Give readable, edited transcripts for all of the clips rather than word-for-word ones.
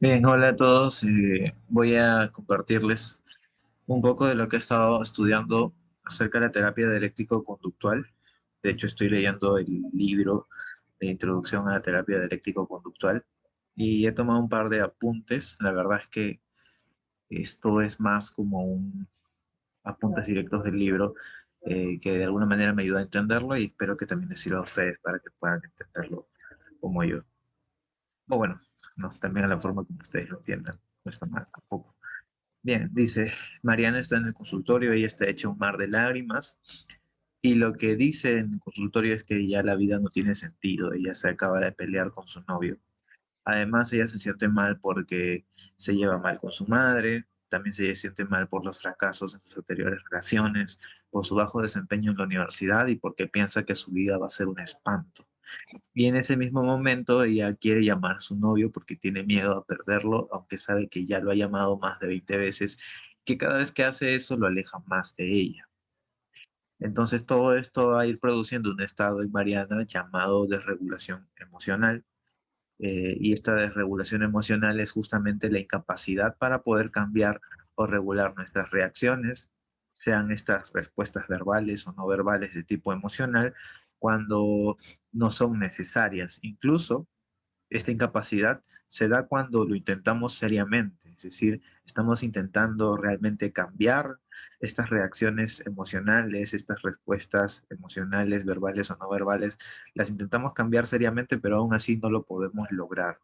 Bien, hola a todos. Voy a compartirles un poco de lo que he estado estudiando acerca de la terapia dialéctico-conductual. De hecho, estoy leyendo el libro de Introducción a la terapia dialéctico-conductual y he tomado un par de apuntes. La verdad es que esto es más como un apuntes directos del libro que de alguna manera me ayuda a entenderlo y espero que también les sirva a ustedes para que puedan entenderlo como yo. O bueno, no, también a la forma como ustedes lo entiendan. No está mal tampoco. Bien, dice, Mariana está en el consultorio, ella está hecha un mar de lágrimas y lo que dice en el consultorio es que ya la vida no tiene sentido, ella se acaba de pelear con su novio. Además, ella se siente mal porque se lleva mal con su madre, también se siente mal por los fracasos en sus anteriores relaciones, por su bajo desempeño en la universidad y porque piensa que su vida va a ser un espanto. Y en ese mismo momento ella quiere llamar a su novio porque tiene miedo a perderlo, aunque sabe que ya lo ha llamado más de 20 veces, que cada vez que hace eso lo aleja más de ella. Entonces todo esto va a ir produciendo un estado en Mariana llamado desregulación emocional. Y esta desregulación emocional es justamente la incapacidad para poder cambiar o regular nuestras reacciones, sean estas respuestas verbales o no verbales de tipo emocional, cuando no son necesarias. Incluso esta incapacidad se da cuando lo intentamos seriamente, es decir, estamos intentando realmente cambiar estas reacciones emocionales, estas respuestas emocionales, verbales o no verbales, las intentamos cambiar seriamente, pero aún así no lo podemos lograr.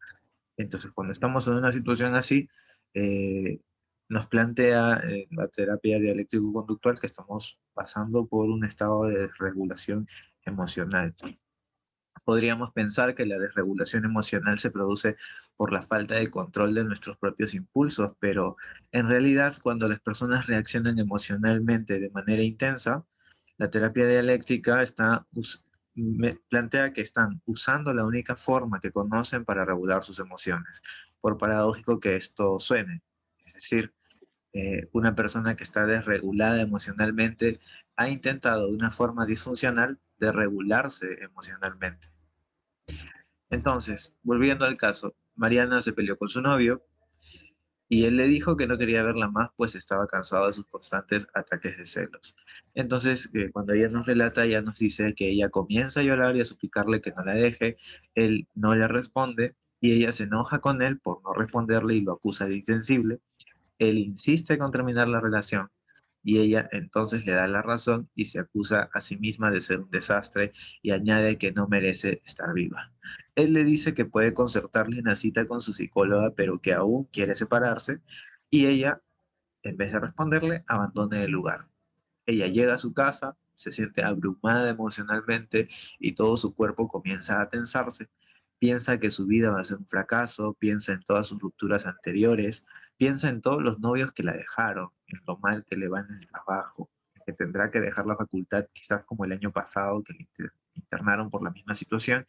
Entonces, cuando estamos en una situación así, eh, nos plantea la terapia dialéctico-conductual que estamos pasando por un estado de desregulación emocional. Podríamos pensar que la desregulación emocional se produce por la falta de control de nuestros propios impulsos, pero en realidad cuando las personas reaccionan emocionalmente de manera intensa, la terapia dialéctica plantea que están usando la única forma que conocen para regular sus emociones, por paradójico que esto suene. Es decir, una persona que está desregulada emocionalmente ha intentado de una forma disfuncional de regularse emocionalmente. Entonces, volviendo al caso, Mariana se peleó con su novio y él le dijo que no quería verla más, pues estaba cansado de sus constantes ataques de celos. Entonces, cuando ella nos relata, ella nos dice que ella comienza a llorar y a suplicarle que no la deje, él no le responde y ella se enoja con él por no responderle y lo acusa de insensible. Él insiste con terminar la relación y ella entonces le da la razón y se acusa a sí misma de ser un desastre y añade que no merece estar viva. Él le dice que puede concertarle una cita con su psicóloga, pero que aún quiere separarse y ella, en vez de responderle, abandona el lugar. Ella llega a su casa, se siente abrumada emocionalmente y todo su cuerpo comienza a tensarse. Piensa que su vida va a ser un fracaso, piensa en todas sus rupturas anteriores, piensa en todos los novios que la dejaron, en lo mal que le va en el trabajo, que tendrá que dejar la facultad quizás como el año pasado que le internaron por la misma situación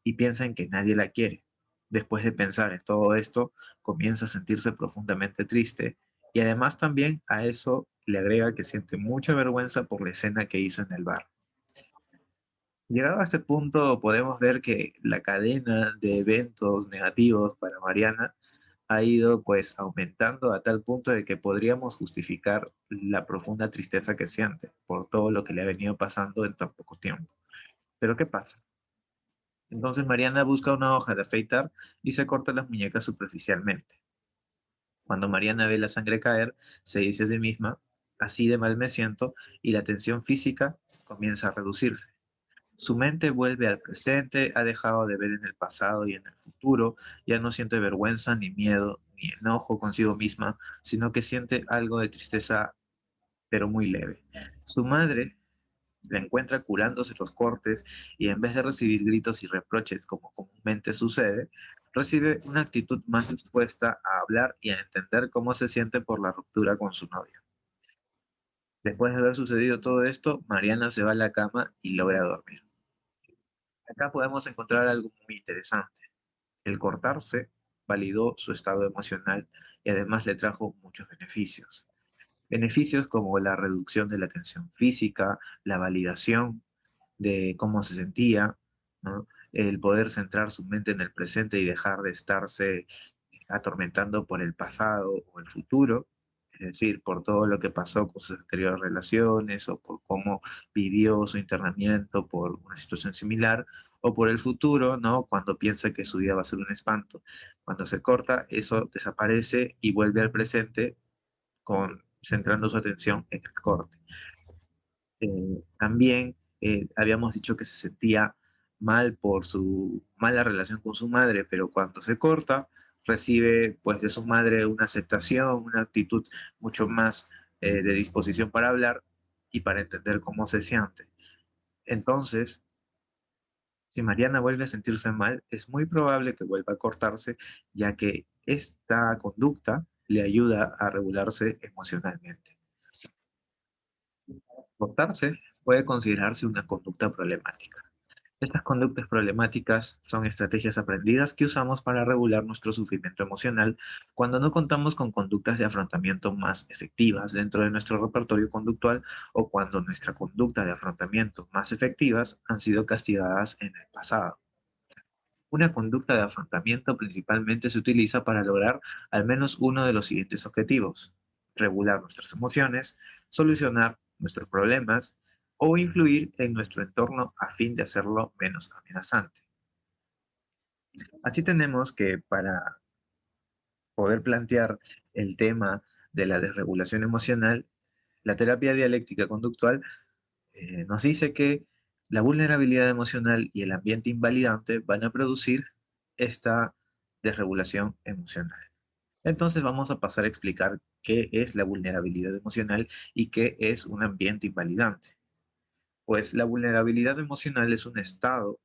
y piensa en que nadie la quiere. Después de pensar en todo esto, comienza a sentirse profundamente triste y además también a eso le agrega que siente mucha vergüenza por la escena que hizo en el bar. Llegado a este punto, podemos ver que la cadena de eventos negativos para Mariana ha ido pues aumentando a tal punto de que podríamos justificar la profunda tristeza que siente por todo lo que le ha venido pasando en tan poco tiempo. Pero ¿qué pasa? Entonces Mariana busca una hoja de afeitar y se corta las muñecas superficialmente. Cuando Mariana ve la sangre caer, se dice a sí misma, así de mal me siento, y la tensión física comienza a reducirse. Su mente vuelve al presente, ha dejado de ver en el pasado y en el futuro, ya no siente vergüenza, ni miedo, ni enojo consigo misma, sino que siente algo de tristeza, pero muy leve. Su madre la encuentra curándose los cortes y en vez de recibir gritos y reproches como comúnmente sucede, recibe una actitud más dispuesta a hablar y a entender cómo se siente por la ruptura con su novio. Después de haber sucedido todo esto, Mariana se va a la cama y logra dormir. Acá podemos encontrar algo muy interesante. El cortarse validó su estado emocional y además le trajo muchos beneficios. Beneficios como la reducción de la tensión física, la validación de cómo se sentía, ¿no? El poder centrar su mente en el presente y dejar de estarse atormentando por el pasado o el futuro, es decir, por todo lo que pasó con sus anteriores relaciones o por cómo vivió su internamiento por una situación similar, o por el futuro, ¿no? Cuando piensa que su vida va a ser un espanto. Cuando se corta, eso desaparece y vuelve al presente centrando su atención en el corte. También habíamos dicho que se sentía mal por su mala relación con su madre, pero cuando se corta, recibe pues de su madre una aceptación, una actitud mucho más de disposición para hablar y para entender cómo se siente. Entonces, si Mariana vuelve a sentirse mal, es muy probable que vuelva a cortarse, ya que esta conducta le ayuda a regularse emocionalmente. Cortarse puede considerarse una conducta problemática. Estas conductas problemáticas son estrategias aprendidas que usamos para regular nuestro sufrimiento emocional cuando no contamos con conductas de afrontamiento más efectivas dentro de nuestro repertorio conductual o cuando nuestra conducta de afrontamiento más efectivas han sido castigadas en el pasado. Una conducta de afrontamiento principalmente se utiliza para lograr al menos uno de los siguientes objetivos: regular nuestras emociones, solucionar nuestros problemas o influir en nuestro entorno a fin de hacerlo menos amenazante. Así tenemos que para poder plantear el tema de la desregulación emocional, la terapia dialéctica conductual nos dice que la vulnerabilidad emocional y el ambiente invalidante van a producir esta desregulación emocional. Entonces vamos a pasar a explicar qué es la vulnerabilidad emocional y qué es un ambiente invalidante. Pues la vulnerabilidad emocional es un estado,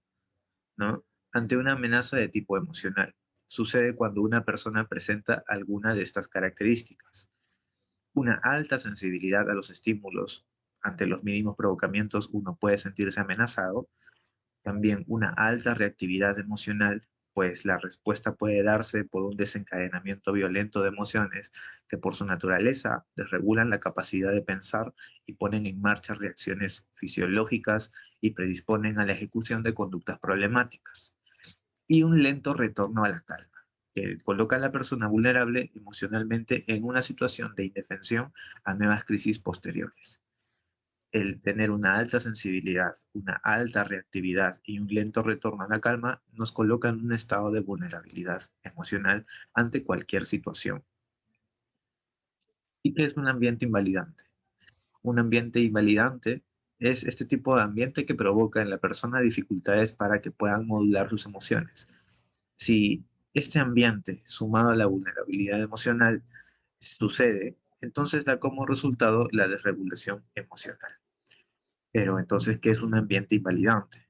¿no?, ante una amenaza de tipo emocional. Sucede cuando una persona presenta alguna de estas características: una alta sensibilidad a los estímulos. Ante los mínimos provocamientos uno puede sentirse amenazado. También una alta reactividad emocional, pues la respuesta puede darse por un desencadenamiento violento de emociones que por su naturaleza desregulan la capacidad de pensar y ponen en marcha reacciones fisiológicas y predisponen a la ejecución de conductas problemáticas. Y un lento retorno a la calma, que coloca a la persona vulnerable emocionalmente en una situación de indefensión a nuevas crisis posteriores. El tener una alta sensibilidad, una alta reactividad y un lento retorno a la calma nos coloca en un estado de vulnerabilidad emocional ante cualquier situación. ¿Y qué es un ambiente invalidante? Un ambiente invalidante es este tipo de ambiente que provoca en la persona dificultades para que puedan modular sus emociones. Si este ambiente, sumado a la vulnerabilidad emocional, sucede, entonces da como resultado la desregulación emocional. Pero entonces, ¿qué es un ambiente invalidante?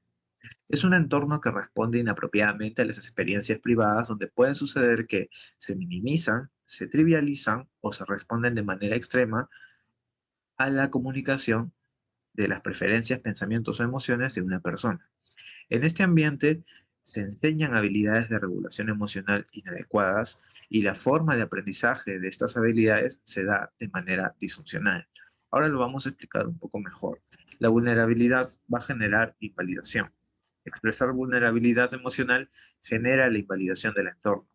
Es un entorno que responde inapropiadamente a las experiencias privadas donde pueden suceder que se minimizan, se trivializan o se responden de manera extrema a la comunicación de las preferencias, pensamientos o emociones de una persona. En este ambiente se enseñan habilidades de regulación emocional inadecuadas y la forma de aprendizaje de estas habilidades se da de manera disfuncional. Ahora lo vamos a explicar un poco mejor. La vulnerabilidad va a generar invalidación. Expresar vulnerabilidad emocional genera la invalidación del entorno.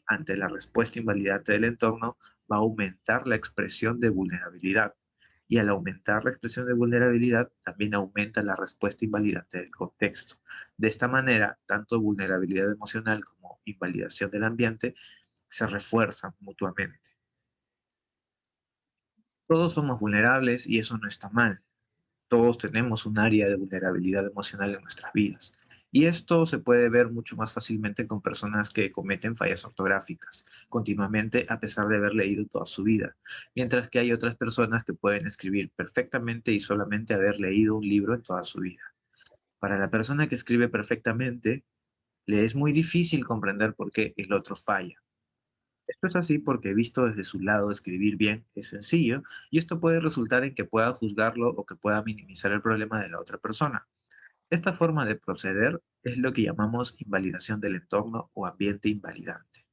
Ante la respuesta invalidante del entorno, va a aumentar la expresión de vulnerabilidad. Y al aumentar la expresión de vulnerabilidad, también aumenta la respuesta invalidante del contexto. De esta manera, tanto vulnerabilidad emocional como invalidación del ambiente se refuerzan mutuamente. Todos somos vulnerables y eso no está mal. Todos tenemos un área de vulnerabilidad emocional en nuestras vidas. Y esto se puede ver mucho más fácilmente con personas que cometen fallas ortográficas continuamente a pesar de haber leído toda su vida, mientras que hay otras personas que pueden escribir perfectamente y solamente haber leído un libro en toda su vida. Para la persona que escribe perfectamente, le es muy difícil comprender por qué el otro falla. Esto es así porque visto desde su lado escribir bien es sencillo y esto puede resultar en que pueda juzgarlo o que pueda minimizar el problema de la otra persona. Esta forma de proceder es lo que llamamos invalidación del entorno o ambiente invalidante.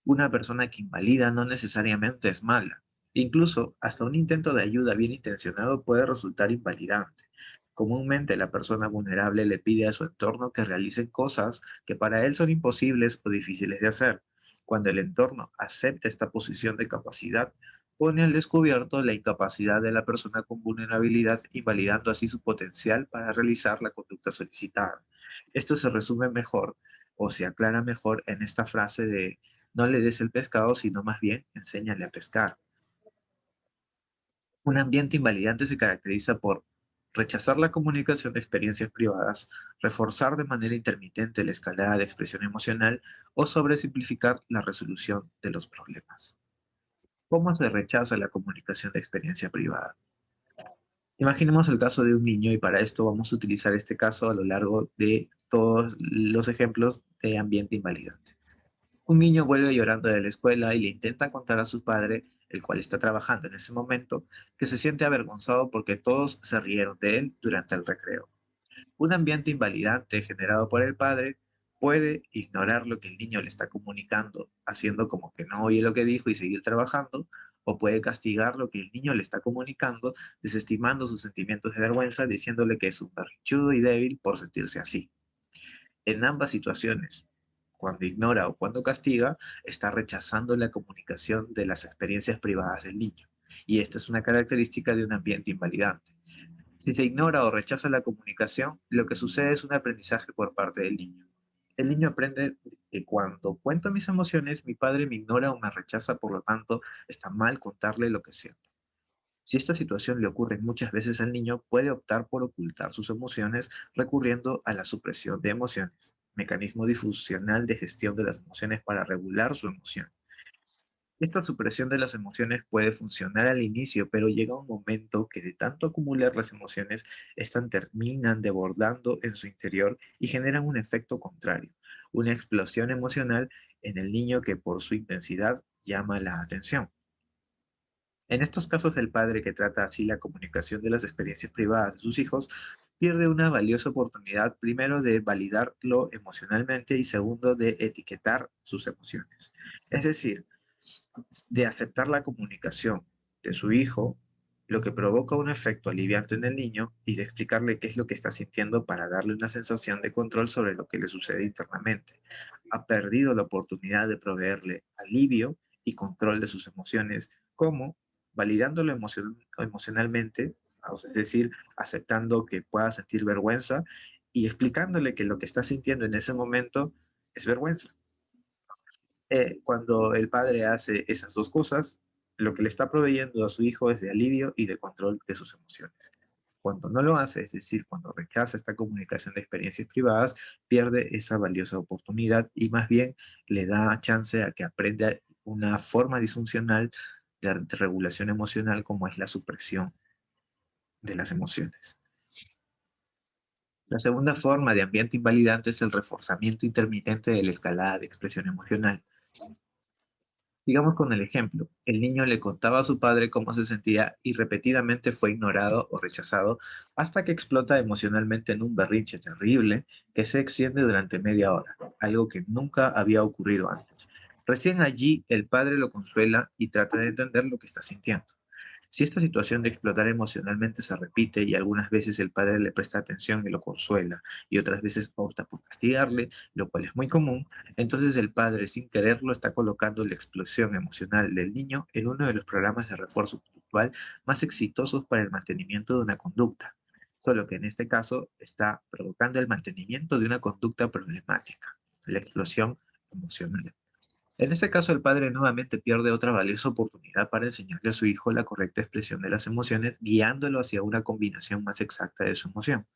Una persona que invalida no necesariamente es mala. Incluso hasta un intento de ayuda bien intencionado puede resultar invalidante. Comúnmente la persona vulnerable le pide a su entorno que realicen cosas que para él son imposibles o difíciles de hacer. Cuando el entorno acepta esta posición de capacidad, pone al descubierto la incapacidad de la persona con vulnerabilidad, invalidando así su potencial para realizar la conducta solicitada. Esto se resume mejor o se aclara mejor en esta frase de no le des el pescado, sino más bien enséñale a pescar. Un ambiente invalidante se caracteriza por rechazar la comunicación de experiencias privadas, reforzar de manera intermitente la escalada de expresión emocional o sobresimplificar la resolución de los problemas. ¿Cómo se rechaza la comunicación de experiencia privada? Imaginemos el caso de un niño y para esto vamos a utilizar este caso a lo largo de todos los ejemplos de ambiente invalidante. Un niño vuelve llorando de la escuela y le intenta contar a su padre, el cual está trabajando en ese momento, que se siente avergonzado porque todos se rieron de él durante el recreo. Un ambiente invalidante generado por el padre puede ignorar lo que el niño le está comunicando, haciendo como que no oye lo que dijo y seguir trabajando, o puede castigar lo que el niño le está comunicando, desestimando sus sentimientos de vergüenza, diciéndole que es un berrinchudo y débil por sentirse así. En ambas situaciones, cuando ignora o cuando castiga, está rechazando la comunicación de las experiencias privadas del niño. Y esta es una característica de un ambiente invalidante. Si se ignora o rechaza la comunicación, lo que sucede es un aprendizaje por parte del niño. El niño aprende que cuando cuento mis emociones, mi padre me ignora o me rechaza, por lo tanto, está mal contarle lo que siento. Si esta situación le ocurre muchas veces al niño, puede optar por ocultar sus emociones recurriendo a la supresión de emociones, mecanismo difusional de gestión de las emociones para regular su emoción. Esta supresión de las emociones puede funcionar al inicio, pero llega un momento que de tanto acumular las emociones, estas terminan desbordando en su interior y generan un efecto contrario, una explosión emocional en el niño que por su intensidad llama la atención. En estos casos, el padre que trata así la comunicación de las experiencias privadas de sus hijos pierde una valiosa oportunidad, primero, de validarlo emocionalmente y segundo, de etiquetar sus emociones. Es decir, de aceptar la comunicación de su hijo, lo que provoca un efecto aliviante en el niño y de explicarle qué es lo que está sintiendo para darle una sensación de control sobre lo que le sucede internamente. Ha perdido la oportunidad de proveerle alivio y control de sus emociones, como validándolo emocionalmente, es decir, aceptando que pueda sentir vergüenza y explicándole que lo que está sintiendo en ese momento es vergüenza. Cuando el padre hace esas dos cosas, lo que le está proveyendo a su hijo es de alivio y de control de sus emociones. Cuando no lo hace, es decir, cuando rechaza esta comunicación de experiencias privadas, pierde esa valiosa oportunidad y más bien le da chance a que aprenda una forma disfuncional de regulación emocional como es la supresión de las emociones. La segunda forma de ambiente invalidante es el reforzamiento intermitente de la escalada de expresión emocional. Sigamos con el ejemplo. El niño le contaba a su padre cómo se sentía y repetidamente fue ignorado o rechazado hasta que explota emocionalmente en un berrinche terrible que se extiende durante media hora, algo que nunca había ocurrido antes. Recién allí el padre lo consuela y trata de entender lo que está sintiendo. Si esta situación de explotar emocionalmente se repite y algunas veces el padre le presta atención y lo consuela y otras veces opta por castigarle, lo cual es muy común, entonces el padre sin quererlo está colocando la explosión emocional del niño en uno de los programas de refuerzo conductual más exitosos para el mantenimiento de una conducta, solo que en este caso está provocando el mantenimiento de una conducta problemática, la explosión emocional. En este caso, el padre nuevamente pierde otra valiosa oportunidad para enseñarle a su hijo la correcta expresión de las emociones, guiándolo hacia una combinación más exacta de su emoción.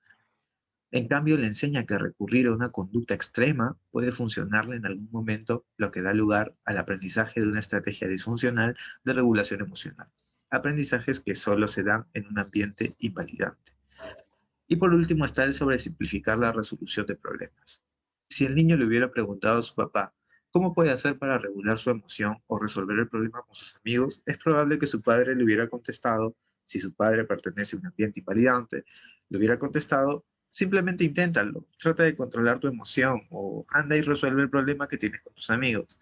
En cambio, le enseña que recurrir a una conducta extrema puede funcionarle en algún momento, lo que da lugar al aprendizaje de una estrategia disfuncional de regulación emocional. Aprendizajes que solo se dan en un ambiente invalidante. Y por último está el sobresimplificar la resolución de problemas. Si el niño le hubiera preguntado a su papá cómo puede hacer para regular su emoción o resolver el problema con sus amigos, es probable que su padre le hubiera contestado, si su padre pertenece a un ambiente invalidante, le hubiera contestado, simplemente inténtalo, trata de controlar tu emoción o anda y resuelve el problema que tienes con tus amigos.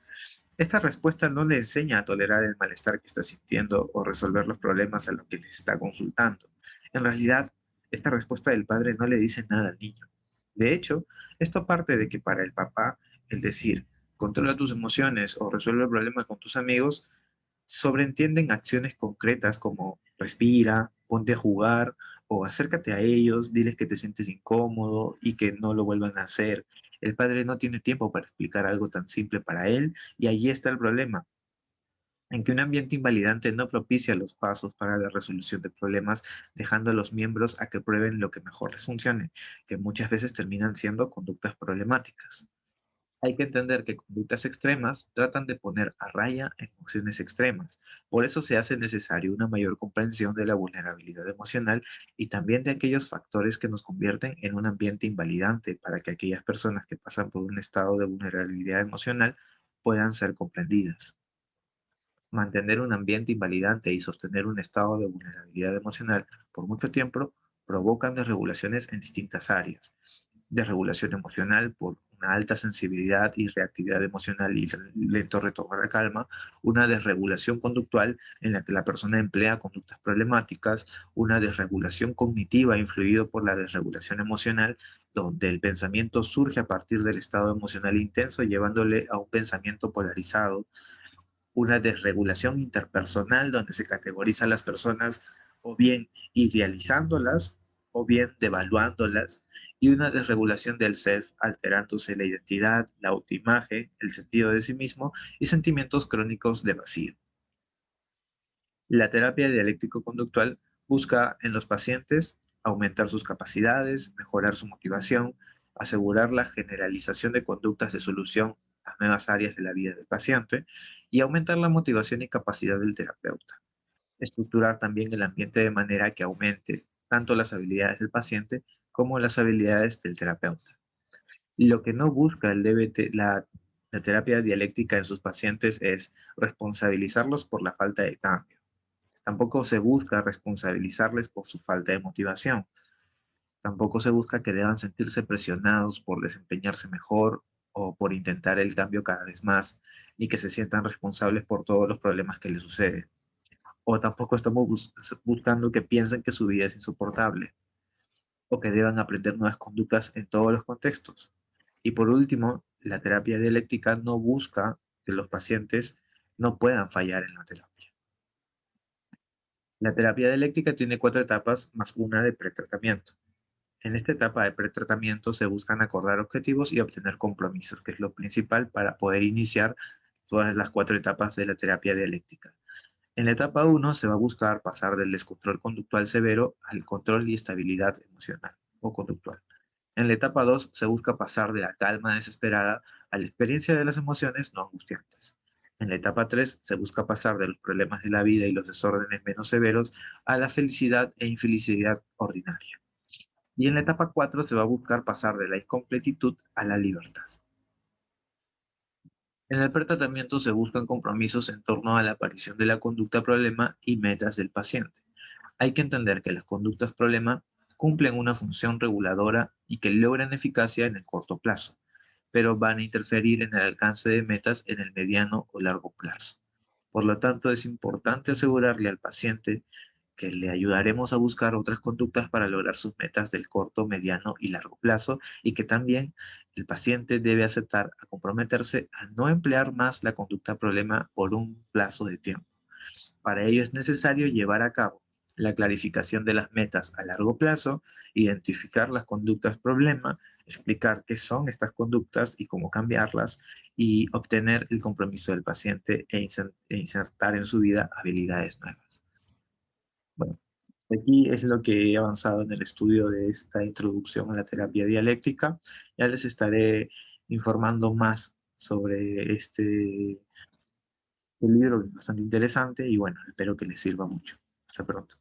Esta respuesta no le enseña a tolerar el malestar que está sintiendo o resolver los problemas a los que le está consultando. En realidad, esta respuesta del padre no le dice nada al niño. De hecho, esto parte de que para el papá, el decir, controla tus emociones o resuelve el problema con tus amigos, sobreentienden acciones concretas como respira, ponte a jugar o acércate a ellos, diles que te sientes incómodo y que no lo vuelvan a hacer. El padre no tiene tiempo para explicar algo tan simple para él y allí está el problema, en que un ambiente invalidante no propicia los pasos para la resolución de problemas, dejando a los miembros a que prueben lo que mejor les funcione, que muchas veces terminan siendo conductas problemáticas. Hay que entender que conductas extremas tratan de poner a raya emociones extremas. Por eso se hace necesario una mayor comprensión de la vulnerabilidad emocional y también de aquellos factores que nos convierten en un ambiente invalidante para que aquellas personas que pasan por un estado de vulnerabilidad emocional puedan ser comprendidas. Mantener un ambiente invalidante y sostener un estado de vulnerabilidad emocional por mucho tiempo provocan desregulaciones en distintas áreas. Desregulación emocional por una alta sensibilidad y reactividad emocional y lento retorno a la calma, una desregulación conductual en la que la persona emplea conductas problemáticas, una desregulación cognitiva influido por la desregulación emocional, donde el pensamiento surge a partir del estado emocional intenso, llevándole a un pensamiento polarizado, una desregulación interpersonal donde se categoriza a las personas o bien idealizándolas o bien devaluándolas, y una desregulación del self alterándose la identidad, la autoimagen, el sentido de sí mismo y sentimientos crónicos de vacío. La terapia dialéctico-conductual busca en los pacientes aumentar sus capacidades, mejorar su motivación, asegurar la generalización de conductas de solución a nuevas áreas de la vida del paciente y aumentar la motivación y capacidad del terapeuta. Estructurar también el ambiente de manera que aumente tanto las habilidades del paciente como las habilidades del terapeuta. Lo que no busca el DBT, la terapia dialéctica en sus pacientes es responsabilizarlos por la falta de cambio. Tampoco se busca responsabilizarles por su falta de motivación. Tampoco se busca que deban sentirse presionados por desempeñarse mejor o por intentar el cambio cada vez más, ni que se sientan responsables por todos los problemas que les suceden. O tampoco estamos buscando que piensen que su vida es insoportable o que deban aprender nuevas conductas en todos los contextos. Y por último, la terapia dialéctica no busca que los pacientes no puedan fallar en la terapia. La terapia dialéctica tiene 4 etapas más una de pretratamiento. En esta etapa de pretratamiento se buscan acordar objetivos y obtener compromisos, que es lo principal para poder iniciar todas las 4 etapas de la terapia dialéctica. En la etapa 1 se va a buscar pasar del descontrol conductual severo al control y estabilidad emocional o conductual. En la etapa 2 se busca pasar de la calma desesperada a la experiencia de las emociones no angustiantes. En la etapa 3 se busca pasar de los problemas de la vida y los desórdenes menos severos a la felicidad e infelicidad ordinaria. Y en la etapa 4 se va a buscar pasar de la incompletitud a la libertad. En el pretratamiento se buscan compromisos en torno a la aparición de la conducta problema y metas del paciente. Hay que entender que las conductas problema cumplen una función reguladora y que logran eficacia en el corto plazo, pero van a interferir en el alcance de metas en el mediano o largo plazo. Por lo tanto, es importante asegurarle al paciente que le ayudaremos a buscar otras conductas para lograr sus metas del corto, mediano y largo plazo, y que también el paciente debe aceptar a comprometerse a no emplear más la conducta problema por un plazo de tiempo. Para ello es necesario llevar a cabo la clarificación de las metas a largo plazo, identificar las conductas problema, explicar qué son estas conductas y cómo cambiarlas, y obtener el compromiso del paciente e insertar en su vida habilidades nuevas. Bueno, aquí es lo que he avanzado en el estudio de esta introducción a la terapia dialéctica. Ya les estaré informando más sobre este libro, que es bastante interesante, y bueno, espero que les sirva mucho. Hasta pronto.